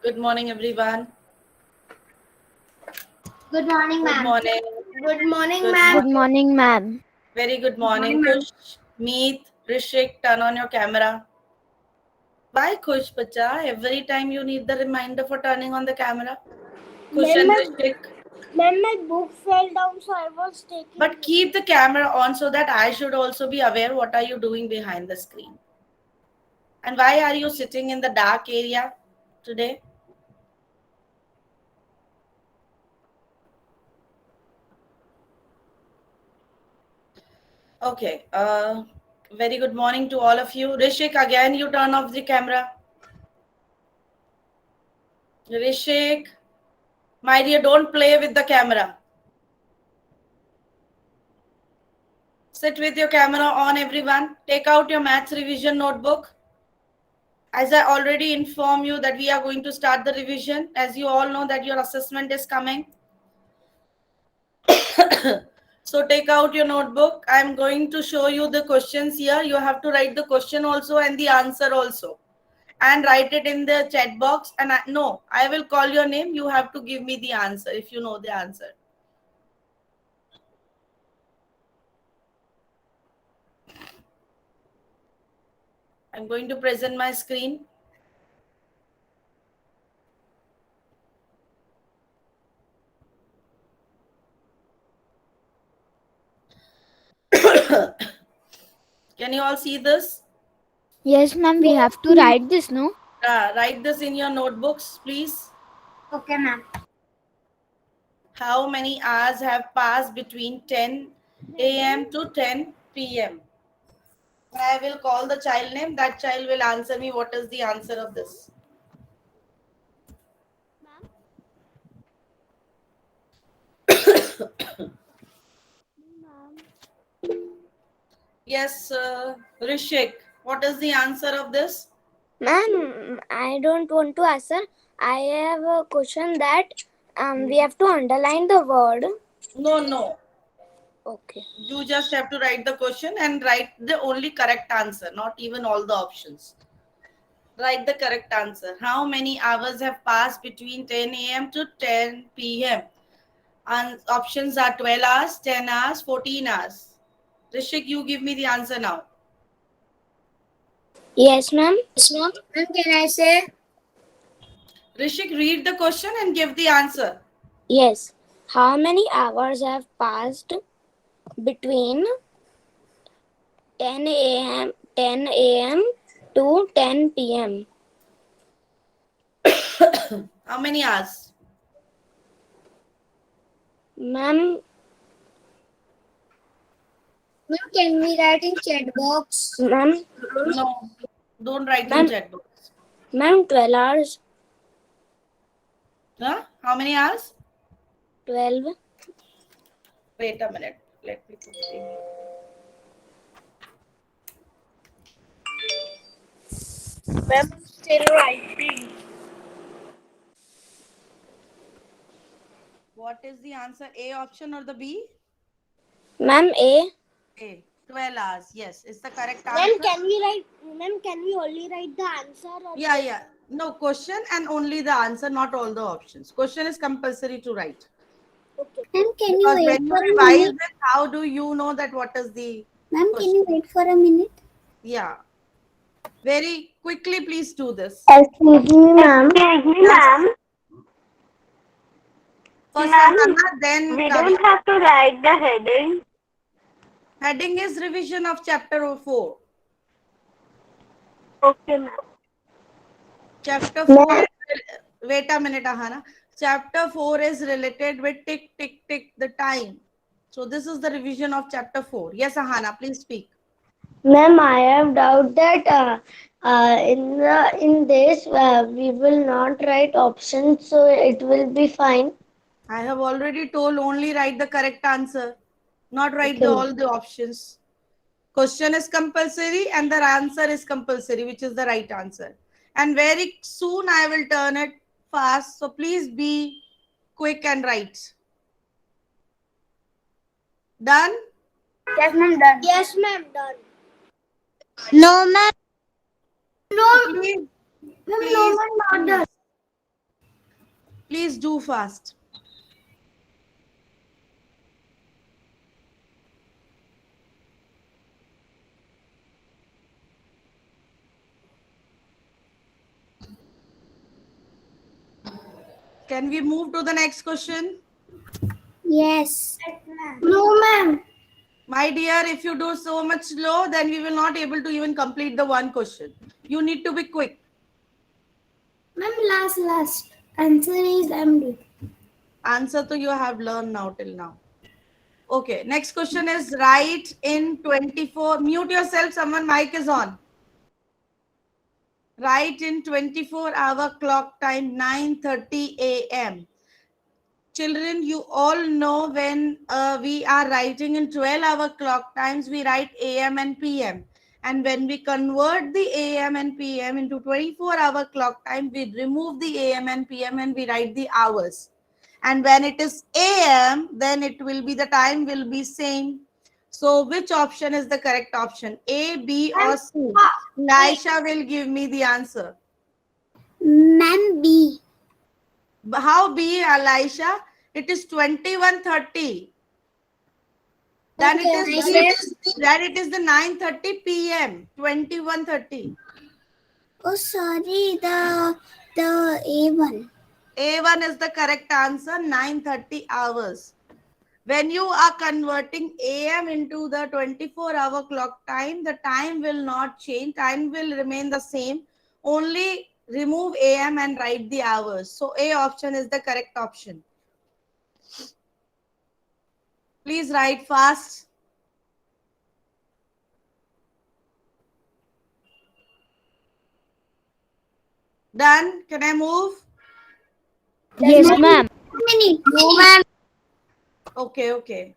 Good morning, everyone. Good morning, Good ma'am. morning. Good morning, Good ma'am. Good morning. morning, ma'am. Very good Good morning, morning. ma'am. Kush, Meet, Rishik, turn on your camera. Why Kush, Pacha? Every time you need the reminder for turning on the camera. Kush and Rishik. Ma'am, my book fell down, so I was taking. But keep the camera on so that I should also be aware what are you doing behind the screen. And why are you sitting in the dark area today? Okay. Very good morning to all of you. Rishik, again you turn off the camera. Rishik, my dear, don't play with the camera. Sit with your camera on, everyone. Take out your maths revision notebook. As I already informed you that we are going to start the revision, as you all know that your assessment is coming. So take out your notebook. I'm going to show you the questions here. You have to write the question also and the answer also. And write it in the chat box. And I will call your name. You have to give me the answer if you know the answer. I'm going to present my screen. Can you all see this? Yes, ma'am, we have to write this, no? Write this in your notebooks, please. Okay, ma'am. How many hours have passed between 10 a.m. to 10 p.m.? I will call the child name. That child will answer me what is the answer of this. Yes, Rishik. What is the answer of this? Ma'am, I don't want to answer. I have a question that we have to underline the word. No. Okay. You just have to write the question and write the only correct answer, not even all the options. Write the correct answer. How many hours have passed between 10 a.m. to 10 p.m.? And options are 12 hours, 10 hours, 14 hours. Rishik, you give me the answer now. Yes, ma'am. Yes, ma'am. Ma'am, can I say? Rishik, read the question and give the answer. Yes. How many hours have passed between 10 a.m. to 10 p.m.? How many hours? Ma'am, can we write in chat box? Ma'am, No, don't write in ma'am, chat box. ma'am, 12 hours. Huh? How many hours? 12. Wait a minute. Let me put the. Ma'am, still writing. What is the answer? A option or the B? Ma'am, A. A. 12 hours. Yes, it's the correct Ma'am, answer. can we only write the answer? Or Yeah. No, question and only the answer, not all the options. Question is compulsory to write. Okay. Ma'am, can you Because wait when you for a revise minute? it, how do you know that what is the Ma'am, can you question? wait for a minute? Yeah. Very quickly, please do this. Excuse me, ma'am. Yes. First Ahana, then We Kavya. don't have to write the heading. Heading is revision of chapter 4. Okay, ma'am. Chapter 4 Ma'am, is, wait a minute, Ahana. Chapter 4 is related with tick, tick, tick, the time. So this is the revision of chapter 4. Yes, Ahana, please speak. I have doubt that in this we will not write options, so it will be fine. I have already told only write the correct answer, not write Okay, ma'am. all the options. Question is compulsory and the answer is compulsory, which is the right answer. And very soon I will turn it fast. So please be quick and write. Done? Yes, ma'am. Done. Yes, ma'am. Done. No, ma'am. So No, please, ma'am. No, please, ma'am. Not please. done. Please do fast. Can we move to the next question? Yes. No, ma'am. My dear, if you do so much slow, then we will not able to even complete the one question. You need to be quick. Ma'am, last. Answer is MD. Answer to you have learned now till now. Okay, next question is write in 24. Mute yourself, someone mic is on. Write in 24-hour clock time 9:30 a.m. Children, you all know when we are writing in 12-hour clock times, we write AM and PM. And when we convert the AM and PM into 24-hour clock time, we remove the AM and PM and we write the hours. And when it is AM, then it will be, the time will be same. So which option is the correct option? A, B or C? Laisha will give me the answer. Ma'am, B. How B, Laisha? It is 21:30. Then Okay, it is the 9:30 p.m. 21:30. Oh, sorry. The A1. A1 is the correct answer. 9:30 hours. When you are converting AM into the 24-hour clock time, the time will not change. Time will remain the same. Only remove AM and write the hours. So A option is the correct option. Please write fast. Done. Can I move? Yes, ma'am. No, ma'am. Okay.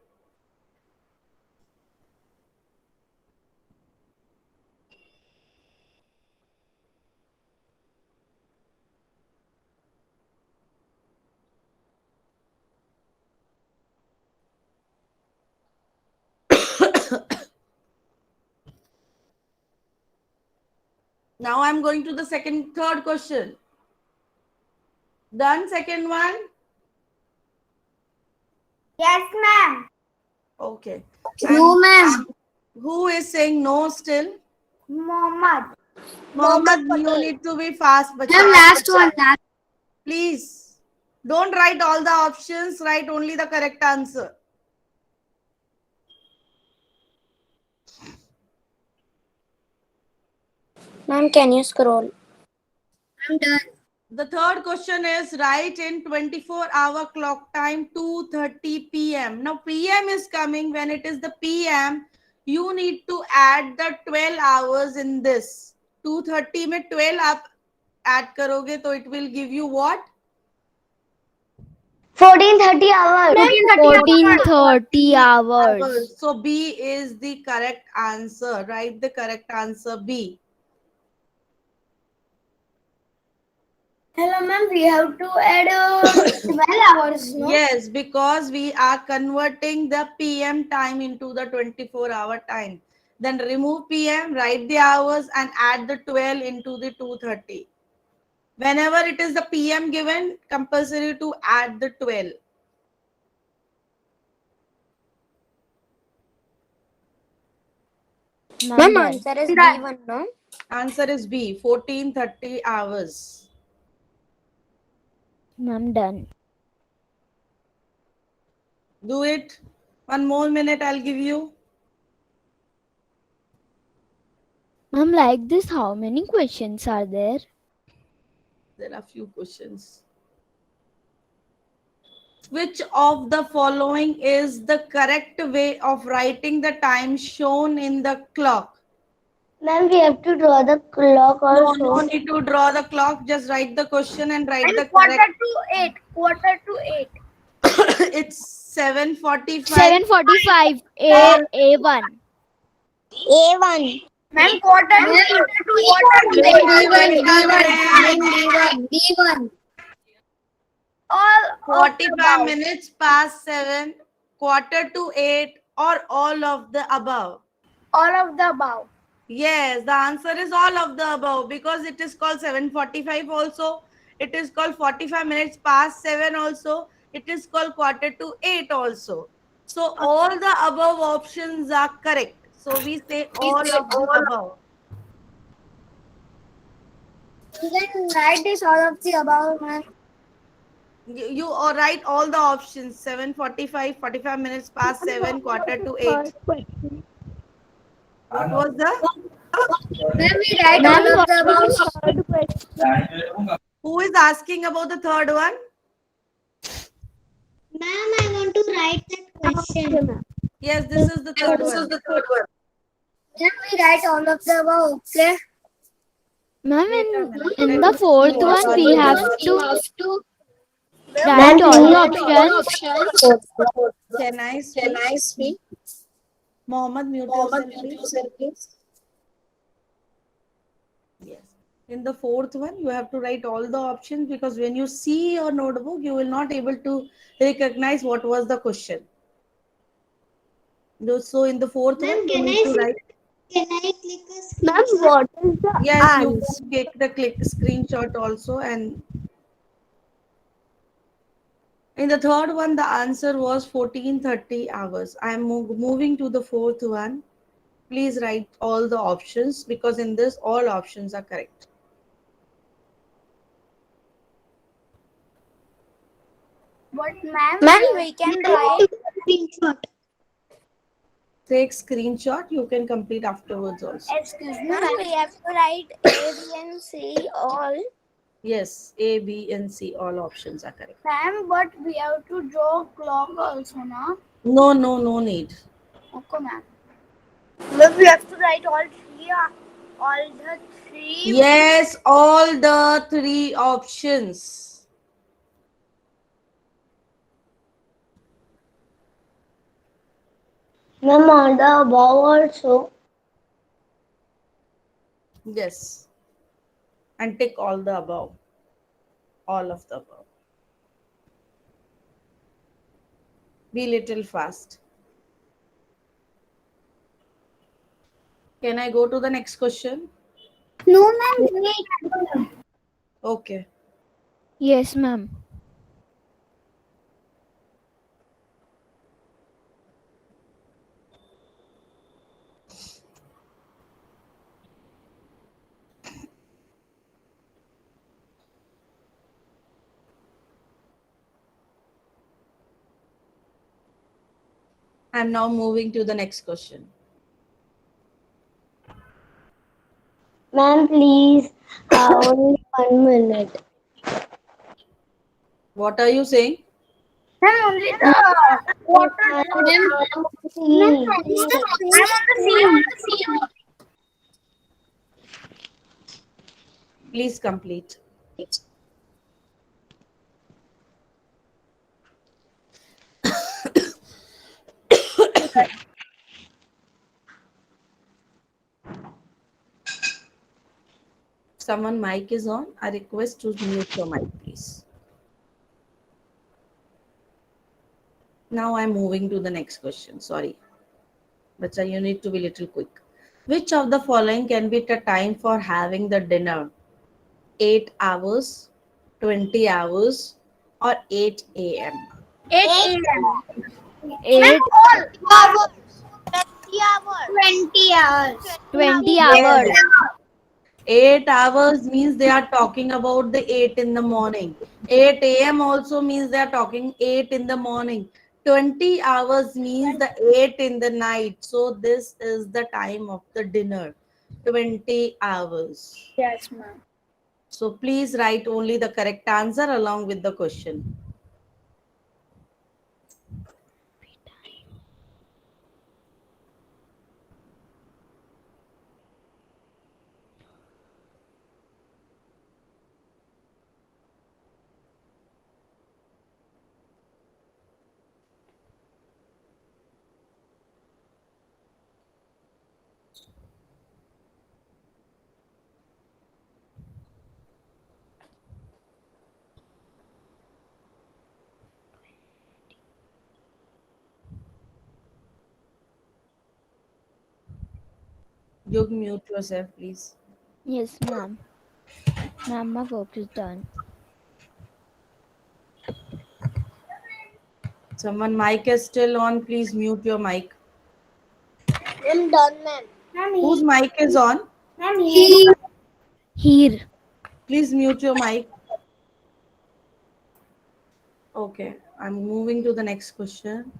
Now I'm going to the third question. Done, second one? Yes, ma'am. Okay. No, ma'am. Who is saying no still? Mohammed. Mohammed, you need to be fast. But Ma'am, last one. please, don't write all the options. Write only the correct answer. Ma'am, can you scroll? I'm done. The third question is write in 24-hour clock time 2:30 p.m. Now PM is coming. When it is the PM, you need to add the 12 hours in this. 2:30 में 12 आप add करोगे तो it will give you what? 14:30 hours. 14:30 hours. So B is the correct answer. Write the correct answer B. Hello, ma'am. We have to add 12 hours, no? Yes, because we are converting the PM time into the 24-hour time. Then remove PM, write the hours and add the 12 into the 2:30. Whenever it is the PM given, compulsory to add the 12. Ma'am, answer is B1, no? Answer is B, 14:30 hours. I'm done. Do it. One more minute I'll give you. Ma'am, like this, how many questions are there? There are few questions. Which of the following is the correct way of writing the time shown in the clock? Ma'am, we have to draw the clock also. No need to draw the clock. Just write the question and write And the correct. quarter to 8. It's 7:45. 7:45. A1. A1. Ma'am, quarter to B1. All 45 minutes past 7, quarter to 8, or all of the above. All of the above. Yes, the answer is all of the above because it is called 7:45 also. It is called 45 minutes past 7 also. It is called quarter to 8 also. So all the above options are correct. So we say all of the above. You can write this all of the above, ma'am. You all write all the options 7:45, 45 minutes past 7, quarter to 8. Question. What was the? Ma'am, we write Ma'am, all of what the above. is the third question? Who is asking about the third one? Ma'am, I want to write that question. Okay, ma'am. Yes, this is the third one. Ma'am, we write all of the above, okay? Ma'am, Wait a minute. in Let the me see fourth what one, are we you have doing. to Ma'am, write all the options. Can I speak? Mohammed, mute yourself, please. Yes. In the fourth one, you have to write all the options because when you see your notebook, you will not able to recognize what was the question. So in the fourth Ma'am, one, you need to write. can I click a Ma'am, screenshot? what is the Yes, you answer? can take the click screenshot also. And in the third one, the answer was 1430 hours. I am moving to the fourth one. Please write all the options because in this, all options are correct. But ma'am, we can write screenshot. Take screenshot, you can complete afterwards also. Excuse me, ma'am, we have to write A, B, and C all. Yes, A, B, and C, all options are correct. Ma'am, but we have to draw clock also, na? No need. Okay, ma'am. Ma'am, we have to write all the three. Yes, all the three options. Ma'am, on the above also. Yes. And tick all the above. All of the above. Be little fast. Can I go to the next question? No, ma'am, wait. Okay. Yes, ma'am. I'm now moving to the next question. Ma'am, please, only 1 minute. What are you saying? Ma'am, only the water. Ma'am, I'm on the scene. Please complete. Someone mic is on. I request to mute your mic, please. Now I'm moving to the next question. Sorry. But you need to be little quick. Which of the following can be the time for having the dinner? 8 hours, 20 hours, or 8 a.m.? 8 a.m. 8, Hours. 20 hours. 20 hours. 20 Yes. hours. 8 hours means they are talking about the 8 in the morning. 8 a.m. also means they are talking 8 in the morning. 20 hours means the 8 in the night. So this is the time of the dinner. 20 hours. Yes, ma'am. So please write only the correct answer along with the question. You mute yourself, please. Yes, ma'am. Ma'am, my work is done. Someone mic is still on. Please mute your mic. I'm done, ma'am. Whose mic is on? Here. Please mute your mic. Okay, I'm moving to the next question.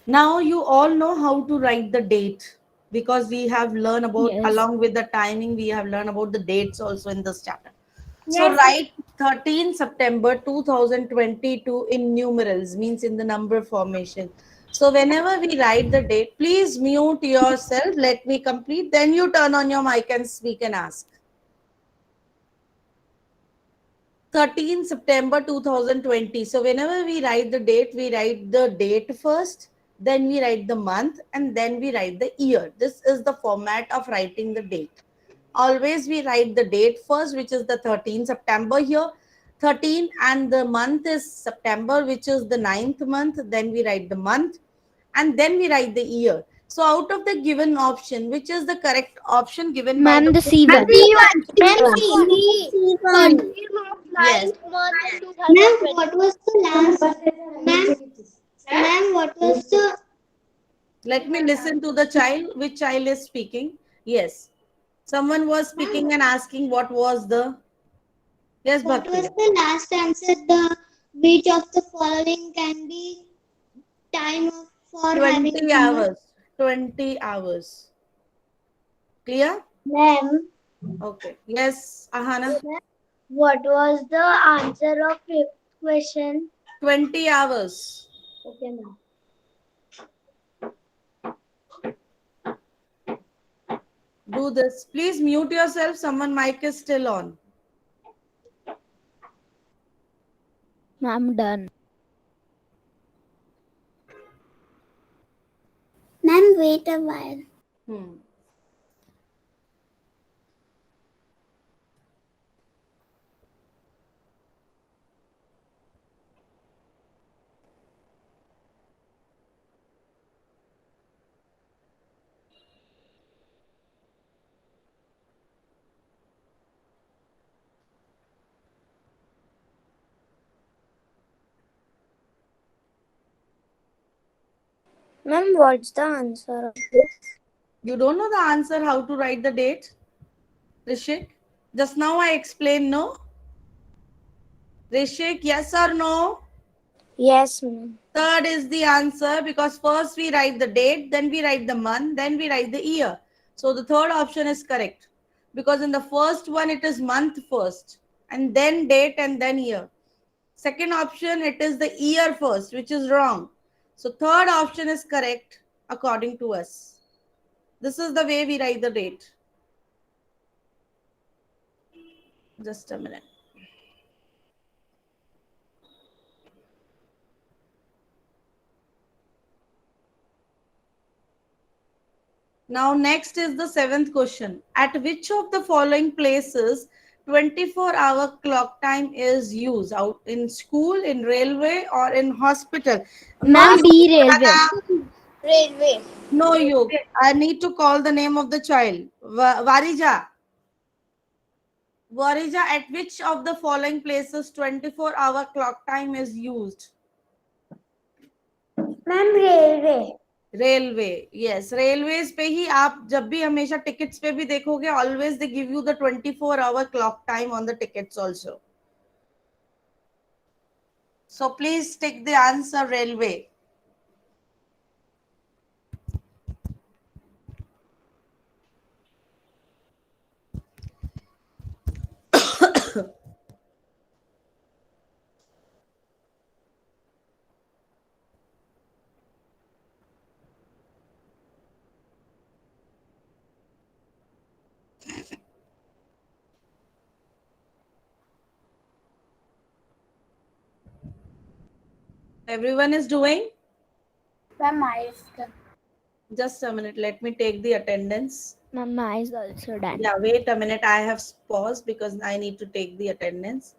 Now you all know how to write the date because we have learned about, Yes. along with the timing, we have learned about the dates also in this chapter. So write 13 September 2022 in numerals, means in the number formation. So whenever we write the date, please mute yourself. Let me complete. Then you turn on your mic and speak and ask. 13 September 2020. So whenever we write we write the date first, then we write the month, and then we write the year. This is the format of writing the date. Always we write the date first, which is the 13 September here. 13, and the month is September, which is the ninth month. Then we write the month, and then we write the year. So out of the given option, which is the correct option given by Ma'am, the the C1. C1. Yes. Ma'am, what was the last? Ma'am, what was the Let me listen to the child. Which child is speaking? Yes. Someone was speaking and asking what was the. Yes, what was Bhakti. the last answer? The which of the following can be time for having 20 summer? hours. 20 hours. Clear? Ma'am, Okay. Yes, Ahana. what was the answer of fifth question? 20 hours. Okay, ma'am. Do this. Please mute yourself. Someone mic is still on. Ma'am, done. Ma'am, wait a while. Hmm. Ma'am, what's the answer of this? You don't know the answer how to write the date, Rishik? Just now I explained, no? Rishik, yes or no? Yes, ma'am. Third is the answer, because first we write the date, then we write the month, then we write the year. So the third option is correct, because in the first one it is month first, and then date, and then year. Second option, it is the year first, which is wrong. So third option is correct according to us. This is the way we write the date. Just a minute. Now, next is the seventh question. At which of the following places 24-hour clock time is used? Out in school, in railway, or in hospital? No, Ma'am, B railway. Railway. no, you. I need to call the name of the child. Varija. Varija, at which of the following places 24-hour clock time is used? Ma'am, railway. Railway yes railways पे ही आप जब भी हमेशा tickets पे भी देखोगे always they give you the 24-hour clock time on the tickets also so please take the answer railway everyone is doing Ma'am, I just a minute let me take the attendance Ma'am, my is also done. yeah wait a minute I have paused because I need to take the attendance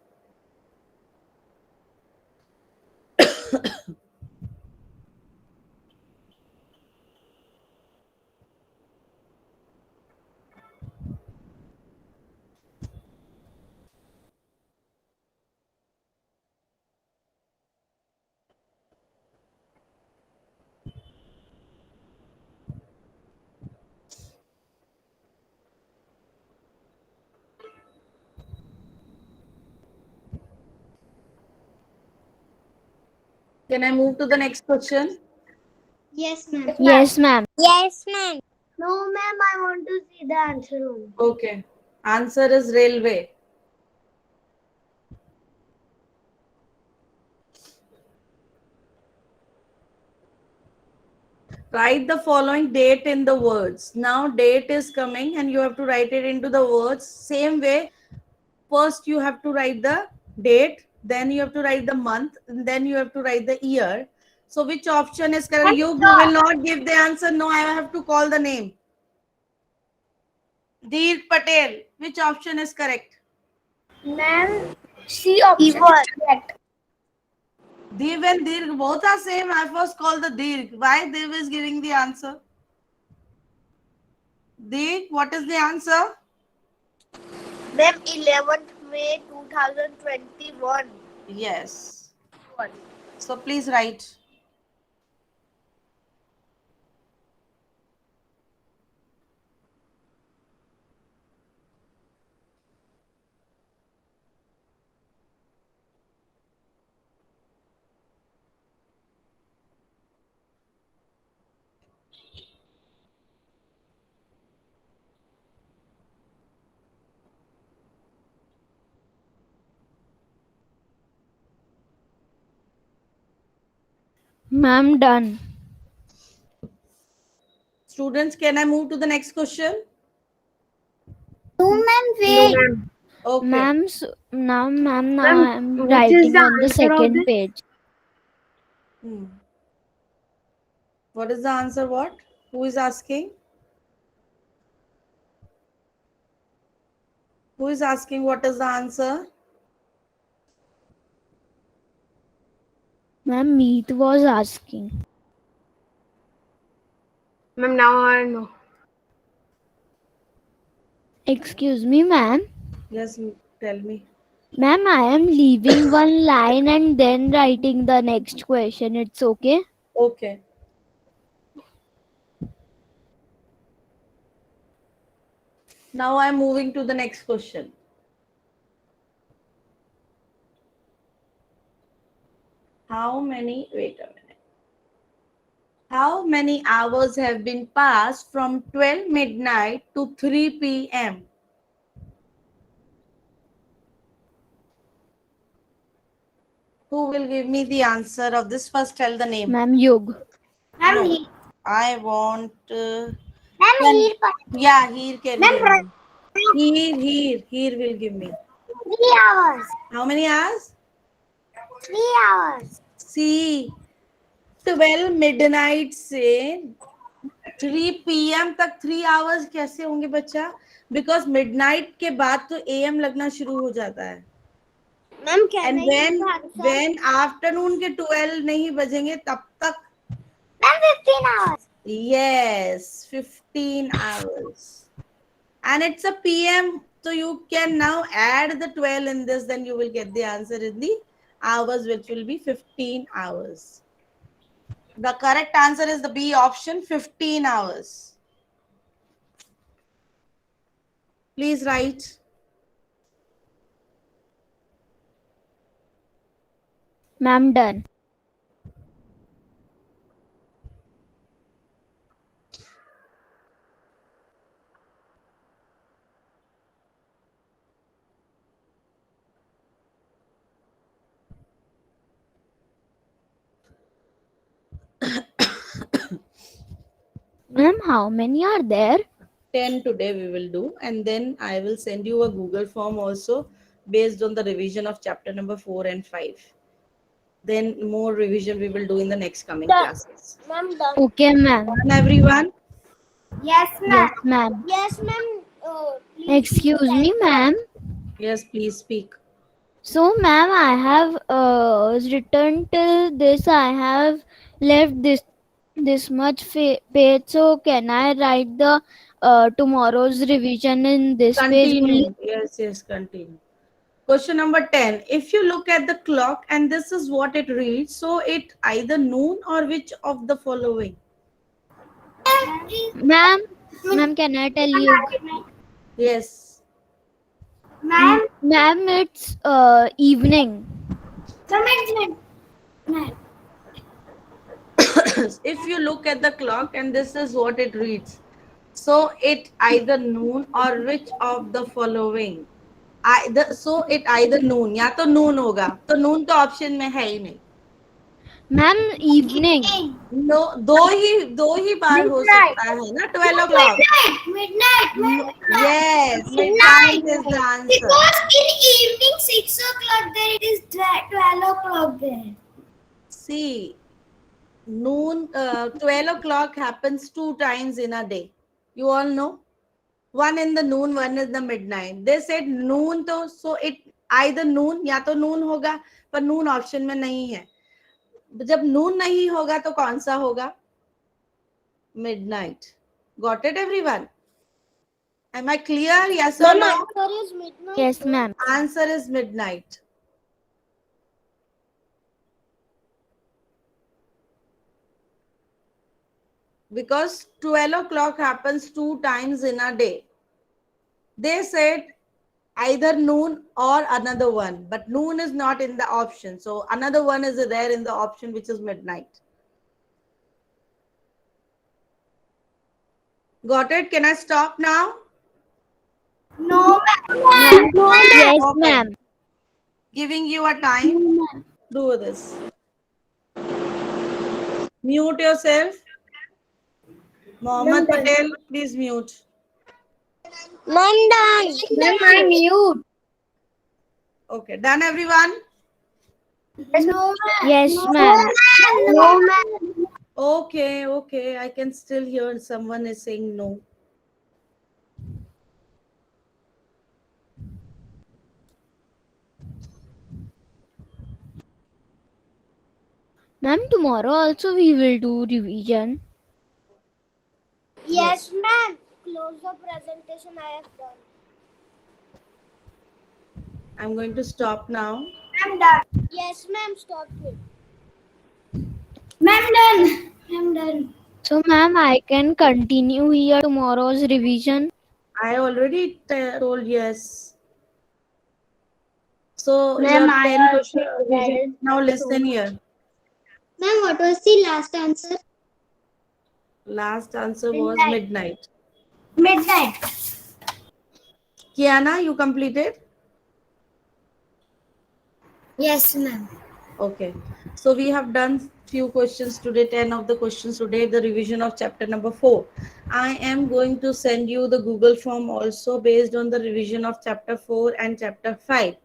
Can I move to the next question? Yes, ma'am. Yes, ma'am. Yes, ma'am. No, ma'am. I want to see the answer only. Okay. Answer is railway. Write the following date in the words. Now date is coming and you have to write it into the words. Same way, first you have to write the date, then you have to write the month, and then you have to write the year. So which option is correct? You will not give the answer. No, I have to call the name. Dheer Patel. Which option is correct? Ma'am, C option is correct. Dev and Dirg both are same. I first call the Dirg. Why Dev is giving the answer? Dirg, what is the answer? Ma'am, 11th May 2021. Yes. So please write. Ma'am, done. Students, can I move to the next question? No, ma'am. No, Wait. ma'am. Okay. Ma'am, now Ma'am, I'm which is writing the on the answer of second this? page. What is the answer? What? Who is asking? Who is asking what is the answer? Ma'am, Meet was asking. Ma'am, now I know. Excuse me, ma'am. Yes, tell me. Ma'am, I am leaving one line and then writing the next question. It's okay? Okay. Now I'm moving to the next question. How many, wait a minute. How many hours have been passed from 12 midnight to 3 p.m.? Who will give me the answer of this? First tell the name. Ma'am, Yug. Ma'am, No. he- I want... ma'am, here, yeah, here can ma'am, give me. Here will give me. 3 hours. How many hours? 3 hours. See, 12 midnight से 3 PM तक 3 hours कैसे होंगे बच्चा? Because midnight के बाद तो AM लगना शुरू हो जाता है. Ma'am, can And I give the answer? when afternoon के 12 नहीं बजेंगे तब तक. Ma'am, 15 hours. Yes, 15 hours. And it's a PM, so you can now add the 12 in this, then you will get the answer in the hours, which will be 15 hours. The correct answer is the B option, 15 hours. Please write. Ma'am, done. Ma'am, how many are there? 10 today we will do, and then I will send you a Google form also based on the revision of chapter number 4 and 5. Then more revision we will do in the next coming classes. Ma'am, done. Okay, ma'am. Done, everyone? Yes, Yes, ma'am. Yes, ma'am. Please Excuse me, ma'am. Yes, please speak. So, ma'am, I have written till this. I have left this much page. So, can I write the tomorrow's revision in this page only? Continue. Yes, continue. Question number 10. If you look at the clock and this is what it reads, so it either noon or which of the following? Ma'am, can I tell you? Yes. Ma'am, Ma'am, it's evening. ma'am, if you look at the clock, and this is what it reads. So it either noon or which of the following. So it either noon, या तो noon होगा, तो noon तो option में है ही नहीं. Ma'am, evening. No, दो ही बार हो सकता है ना. 12 o'clock. Midnight. Yes, midnight is the answer. Because in evening 6 o'clock there it is 12 o'clock there. See, noon, 12 o'clock happens 2 times in a day. You all know? One in the noon, one in the midnight. They said noon, तो so it either noon, या तो noon होगा, पर noon option में नहीं है. जब noon नहीं होगा तो कौन सा होगा? Midnight. Got it, everyone? Am I clear? Yes or no? Answer is midnight. Yes, ma'am. Answer is midnight. Because 12 o'clock happens 2 times in a day. They said either noon or another one, but noon is not in the option. So another one is there in the option, which is midnight. Got it? Can I stop now? No, Ma'am. Yes, Okay. ma'am. Giving you a time. Do this. Mute yourself. Mohammed Patel, please mute. Ma'am, done. Ma'am, I mute. Okay, done everyone? no, Yes, ma'am. no, ma'am. Okay, I can still hear someone is saying no. Ma'am, tomorrow also we will do revision. Yes, ma'am. Close the presentation I have done. I'm going to stop now. I'm done. Yes, ma'am. Stop it. Ma'am, done. I'm done. So, ma'am, I can continue here tomorrow's revision. I already told yes. So, Ma'am, your I 10 also question read revision. it. Now listen here. Ma'am, what was the last answer? Last answer was Midnight. midnight. Midnight. Kiana, you completed? Yes, ma'am. Okay. So we have done few questions today, 10 of the questions today, the revision of chapter number 4. I am going to send you the Google form also based on the revision of chapter 4 and chapter 5.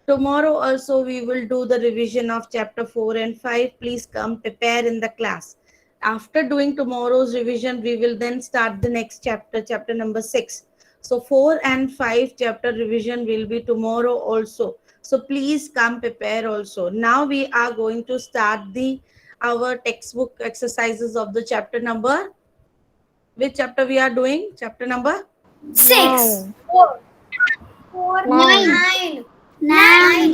Tomorrow also we will do the revision of chapter 4 and 5. Please come prepare in the class. After doing tomorrow's revision, we will then start the next chapter, chapter number 6. So 4 and 5 chapter revision will be tomorrow also. So please come prepare also. Now we are going to start our textbook exercises of the chapter number. Which chapter we are doing? Chapter number? 6. Wow. 4. Nine. 9.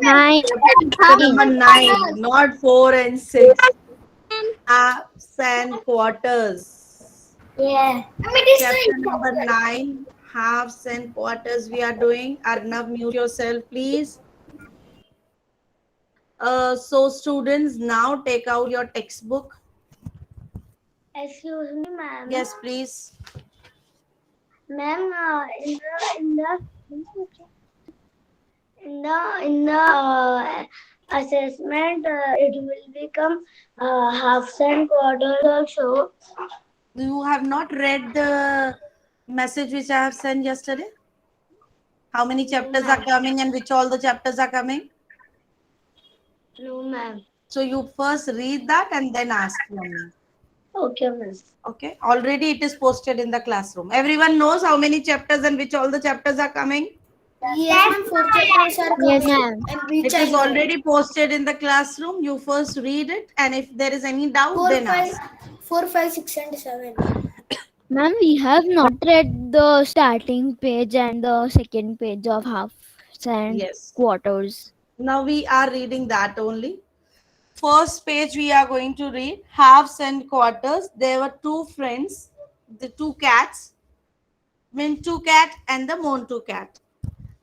9. Chapter number 9, not 4 and 6. Halves and quarters. Yeah. Chapter number 9, halves and quarters we are doing. Arnav, mute yourself, please. So students, now take out your textbook. Excuse me, ma'am. Yes, please. Ma'am, in the assessment, it will become halves and quarters also. You have not read the message which I have sent yesterday? How many chapters are coming and which all the chapters are coming? No, ma'am. So you first read that and then ask me. Okay, ma'am. Okay. Already it is posted in the classroom. Everyone knows how many chapters and which all the chapters are coming? Yes, ma'am. 4 chapters are Yes, ma'am. It is already posted in the classroom. You first read it, and if there is any doubt, then ask. 4, 5, 6, and 7. Ma'am, we have not read the starting page and the second page of halves and Yes. quarters. Now we are reading that only. First page we are going to read halves and quarters. There were two friends, the two cats, Mintu cat and the Montu cat.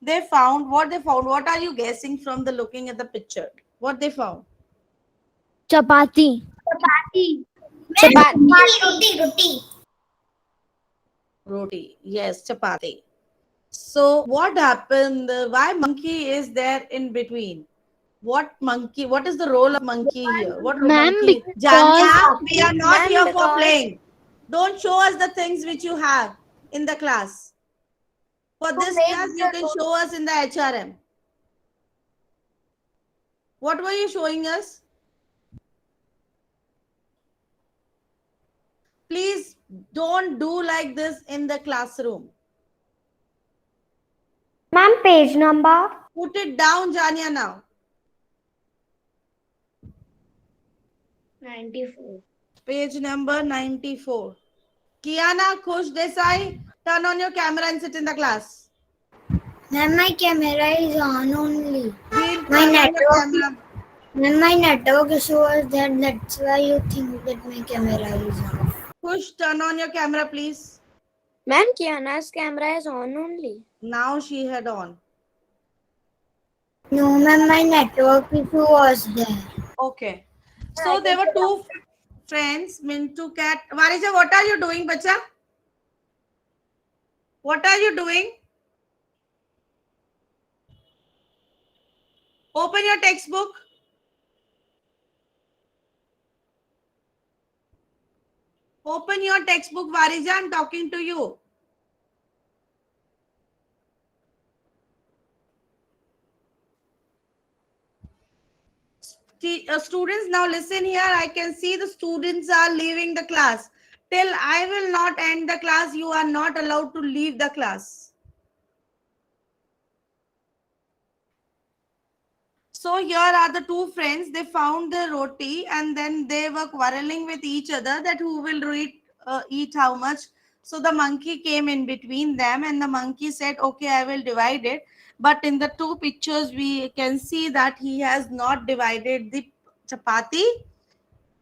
They found what they found. What are you guessing from the looking at the picture? What they found? Chapati. Chapati. Roti. Roti. Yes, chapati. So what happened? Why monkey is there in between? What monkey? What is the role of monkey here? What Ma'am, monkey? because Janya, we are not Ma'am, here for because- playing. Don't show us the things which you have in the class. For this class, you can show us in the HRM. What were you showing us? Please don't do like this in the classroom. Ma'am, page number. Put it down, Janya, now. 94. Page number 94. Kiana Khush Desai, turn on your camera and sit in the class. Ma'am, my camera is on only. We'll My turn on your network- camera. Ma'am, my network issue was there. That's why you think that my camera is off. Khush, turn on your camera, please. Ma'am, Kiana's camera is on only. Now she had on. No, ma'am, my network issue was there. Okay. So there were two friends, Mintu Cat. Varija, what are you doing, bacha? What are you doing? Open your textbook. Open your textbook, Varija. I'm talking to you. Students, now listen here. I can see the students are leaving the class. Till I will not end the class, you are not allowed to leave the class. So here are the two friends. They found the roti and then they were quarreling with each other that who will eat how much. So the monkey came in between them and the monkey said, okay, I will divide it. But in the two pictures, we can see that he has not divided the chapati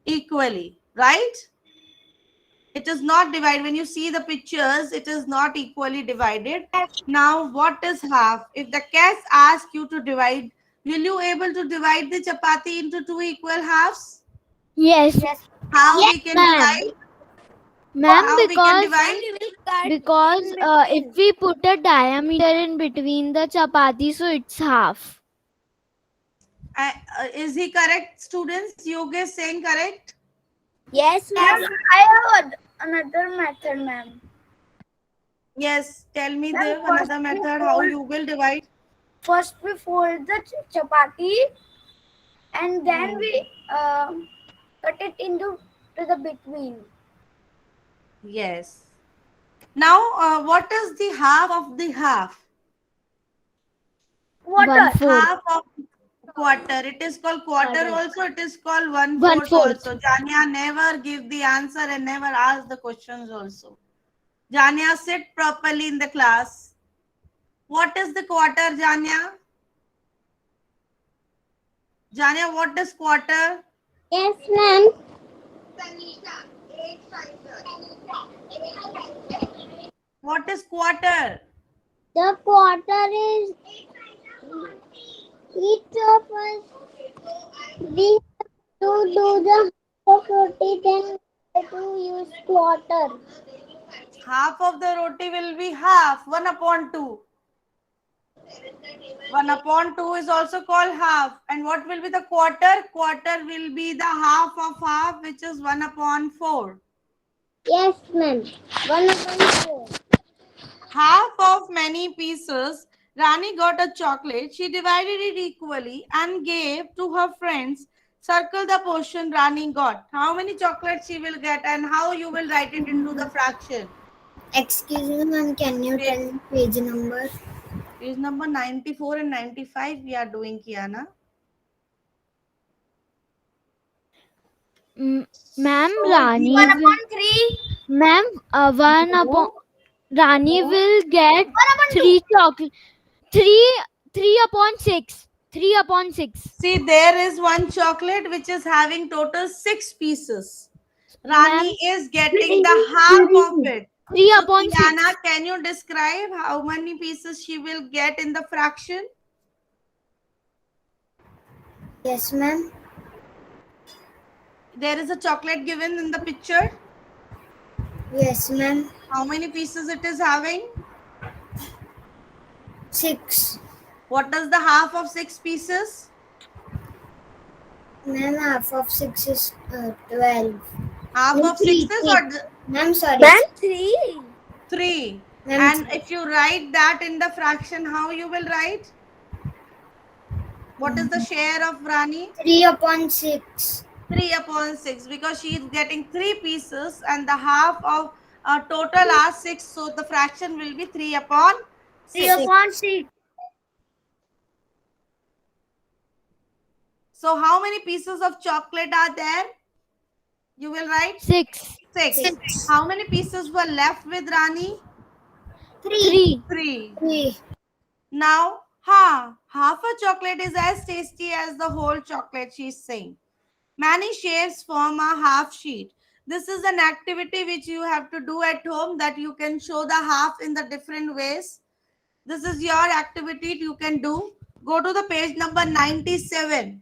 equally, right? It is not divided. When you see the pictures, it is not equally divided. Now, what is half? If the cat asks you to divide, will you able to divide the chapati into two equal halves? yes, How Yes, we can ma'am. divide? ma'am, How we can because divide? if we put a diameter in between the chapati, so it's half. Is he correct, students? Yogesh is saying correct? Yes, ma'am. I have another method, ma'am. Yes. Tell me Ma'am, the another method how you will divide. First, we fold the chapati and then we cut it into to the between. Yes. Now, what is the half of the half? Water. 1/4. Half of quarter. It is called quarter also. It is called 1/4 1/4. also. Janya, never give the answer and never ask the questions also. Janya, sit properly in the class. What is the quarter, Janya? Janya, what is quarter? Yes, ma'am. What is quarter? The quarter is each of us. We have to do the half of roti, then to use quarter. Half of the roti will be half. 1/2. 1/2 is also called half. And what will be the quarter? Quarter will be the half of half, which is 1/4. Yes, ma'am. 1/4. Half of many pieces. Rani got a chocolate. She divided it equally and gave to her friends. Circle the portion Rani got. How many chocolates she will get and how you will write it into the fraction. Excuse me, ma'am. Can you tell page number? Page number 94 and 95 we are doing, Kiana. Ma'am, So Rani these- will, 3. ma'am, Rani will get 3 chocolate, 3/6. 3/6. See, there is one chocolate which is having total 6 pieces. Rani is getting the half of it. So, 3/6. Kiana, can you describe how many pieces she will get in the fraction? Yes, ma'am. There is a chocolate given in the picture. Yes, ma'am. How many pieces it is having? 6. What is the half of 6 pieces? Ma'am, half of 6 is 12. Half No, of 6 three, is three. or Ma'am, sorry. Ma'am, 3. 3? Ma'am, And three. if you write that in the fraction, how you will write? What is the share of Rani? 3 upon 6. 3 upon 6, because she is getting 3 pieces and the half of total are 6. So the fraction will be 3 upon 3 6. upon 6. So how many pieces of chocolate are there? You will write 6. 6. 6. How many pieces were left with Rani? 3. 3. 3. Now, half a chocolate is as tasty as the whole chocolate, she's saying. Many shapes form a half sheet. This is an activity which you have to do at home, that you can show the half in the different ways. This is your activity you can do. Go to the page number 97.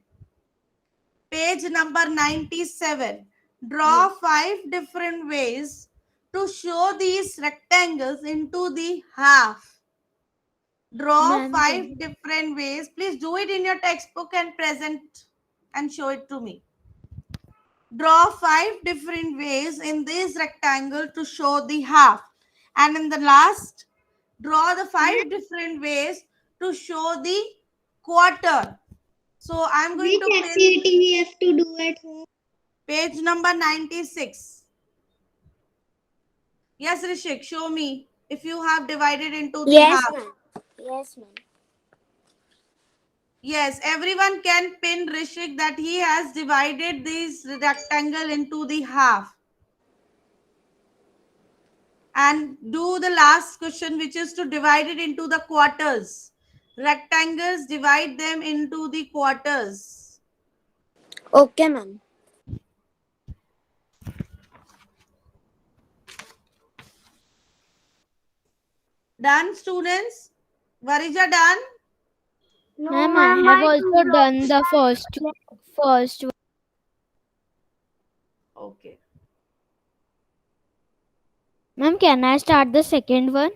Page number 97. Draw 5 different ways to show these rectangles into the half. Draw Ma'am, 5 different ways. Please do it in your textbook and present and show it to me. Draw 5 different ways in this rectangle to show the half. And in the last, draw the 5 different ways to show the quarter. So I'm going to Which pin activity we have to do at home? page number 96. Yes, Rishik, show me if you have divided into the Yes, half. ma'am. Yes, ma'am. Yes, everyone can pin Rishik that he has divided this rectangle into the half. And do the last question, which is to divide it into the quarters. Rectangles, divide them into the quarters. Okay, ma'am. Done, students? Varija, done? No, ma'am, I have also done the first one. Okay. Ma'am, can I start the second one?